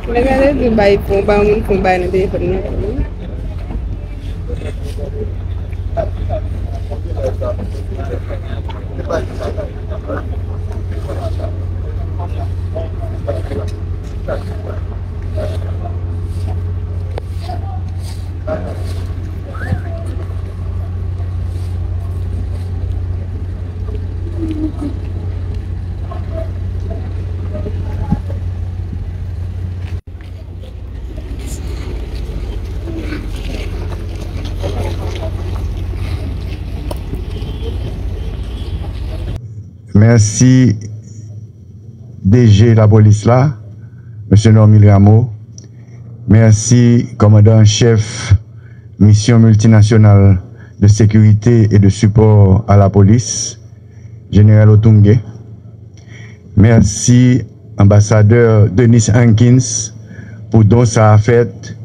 Negara di baik pembangun pembangunan di Pernah. Merci DG la police là, M. Normil Rameau. Merci commandant-chef mission multinationale de sécurité et de support à la police, Général Otungue. Merci ambassadeur Denis Hankins pour don ça a fait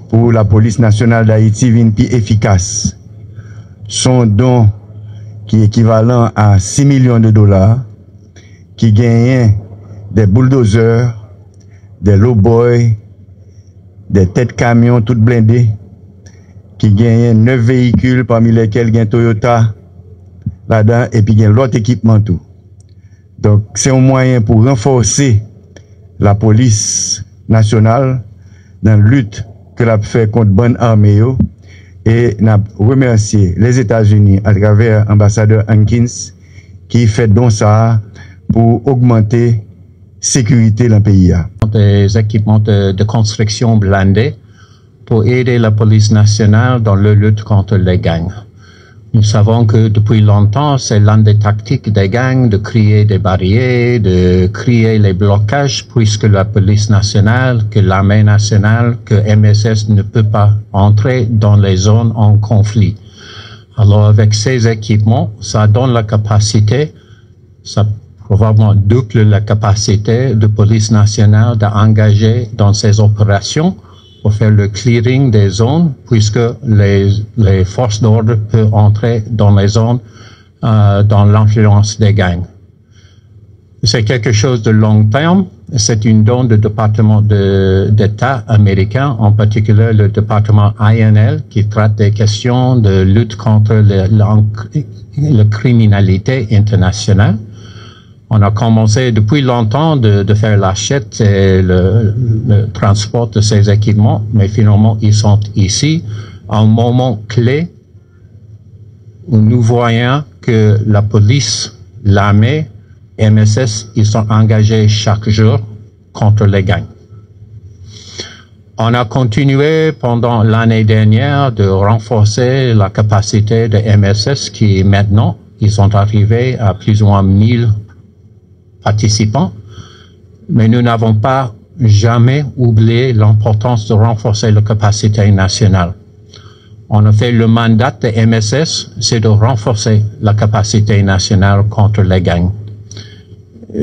pour la police nationale d'Haïti VINPI efficace. Son don qui est équivalent à 6 millions de dollars, qui gagne des bulldozers, des low-boys, des têtes camions toutes blindées, qui gagne 9 véhicules parmi lesquels il y a Toyota là-dedans et puis il y a l'autre équipement tout. Donc c'est un moyen pour renforcer la police nationale dans la lutte que l'on fait contre bonne armée. Et nous remercier les États-Unis à travers l'ambassadeur Hankins qui fait donc ça pour augmenter la sécurité dans le pays. Des équipements de construction blindés pour aider la police nationale dans la lutte contre les gangs. Nous savons que depuis longtemps, c'est l'une des tactiques des gangs de créer des barrières, de créer les blocages, puisque la police nationale, que l'armée nationale, que MSS ne peut pas entrer dans les zones en conflit. Alors avec ces équipements, ça donne la capacité, ça probablement double la capacité de police nationale d'engager dans ces opérations pour faire le clearing des zones, puisque les forces d'ordre peuvent entrer dans les zones dans l'influence des gangs. C'est quelque chose de long terme. C'est une don du département d'État américain, en particulier le département INL, qui traite des questions de lutte contre la criminalité internationale. On a commencé depuis longtemps de faire l'achète et le transport de ces équipements, mais finalement ils sont ici à un moment clé où nous voyons que la police, l'armée, MSS, ils sont engagés chaque jour contre les gangs. On a continué pendant l'année dernière de renforcer la capacité de MSS qui maintenant, ils sont arrivés à plus ou moins 1000 participants, mais nous n'avons pas jamais oublié l'importance de renforcer la capacité nationale. En effet, le mandat de MSS, c'est de renforcer la capacité nationale contre les gangs.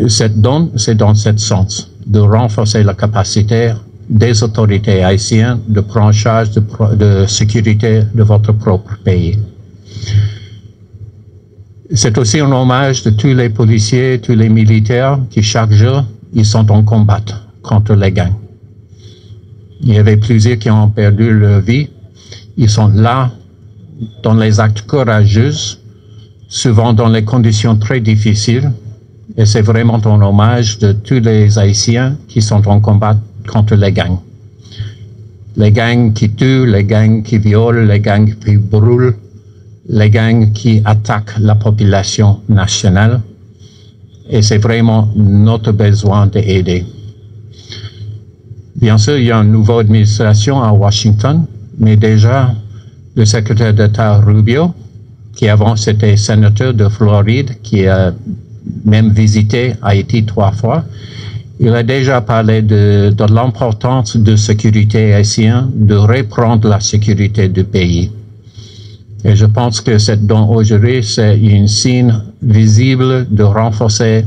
Cette donne, c'est dans ce sens, de renforcer la capacité des autorités haïtiennes de prendre en charge de sécurité de votre propre pays. C'est aussi un hommage de tous les policiers, tous les militaires qui chaque jour, ils sont en combat contre les gangs. Il y avait plusieurs qui ont perdu leur vie. Ils sont là dans les actes courageux, souvent dans les conditions très difficiles. Et c'est vraiment un hommage de tous les Haïtiens qui sont en combat contre les gangs. Les gangs qui tuent, les gangs qui violent, les gangs qui brûlent, les gangs qui attaquent la population nationale. Et c'est vraiment notre besoin d'aider. Bien sûr, il y a une nouvelle administration à Washington, mais déjà, le secrétaire d'État Rubio, qui avant c'était sénateur de Floride, qui a même visité Haïti 3 fois, Il a déjà parlé de l'importance de sécurité haïtienne, de reprendre la sécurité du pays. Et je pense que cette don aujourd'hui, c'est un signe visible de renforcer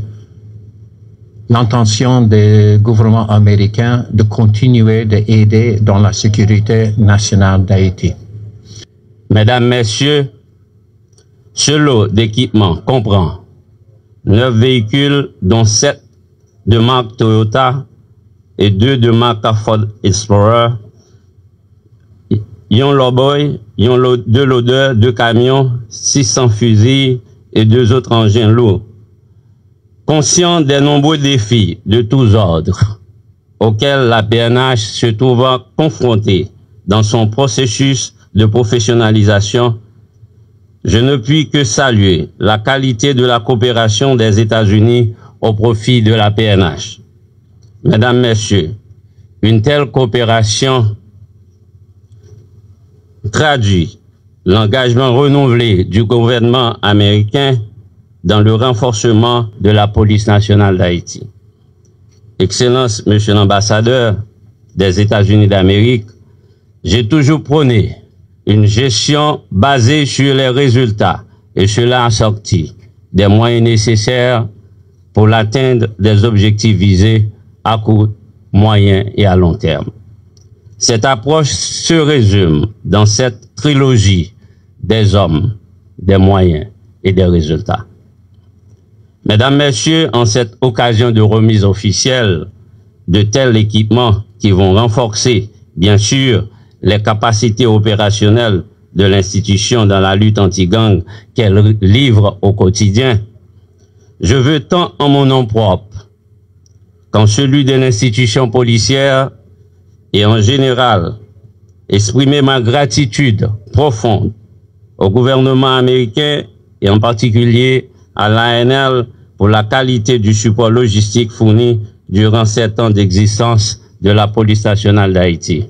l'intention du gouvernement américain de continuer d'aider dans la sécurité nationale d'Haïti. Mesdames, Messieurs, ce lot d'équipements comprend 9 véhicules, dont 7 de marque Toyota et 2 de marque Ford Explorer, yon lowboy, yon 2 loaders, 2 camions, 600 fusils et 2 autres engins lourds. Conscient des nombreux défis de tous ordres auxquels la PNH se trouve confrontée dans son processus de professionnalisation, je ne puis que saluer la qualité de la coopération des États-Unis au profit de la PNH. Mesdames, Messieurs, une telle coopération traduit l'engagement renouvelé du gouvernement américain dans le renforcement de la police nationale d'Haïti. Excellence, Monsieur l'ambassadeur des États-Unis d'Amérique, j'ai toujours prôné une gestion basée sur les résultats et cela assorti des moyens nécessaires pour l'atteinte des objectifs visés à court, moyen et à long terme. Cette approche se résume dans cette trilogie des hommes, des moyens et des résultats. Mesdames, Messieurs, en cette occasion de remise officielle de tels équipements qui vont renforcer, bien sûr, les capacités opérationnelles de l'institution dans la lutte anti-gang qu'elle livre au quotidien, je veux tant en mon nom propre qu'en celui de l'institution policière et en général exprimer ma gratitude profonde au gouvernement américain et en particulier à l'ANL pour la qualité du support logistique fourni durant 7 ans d'existence de la police nationale d'Haïti.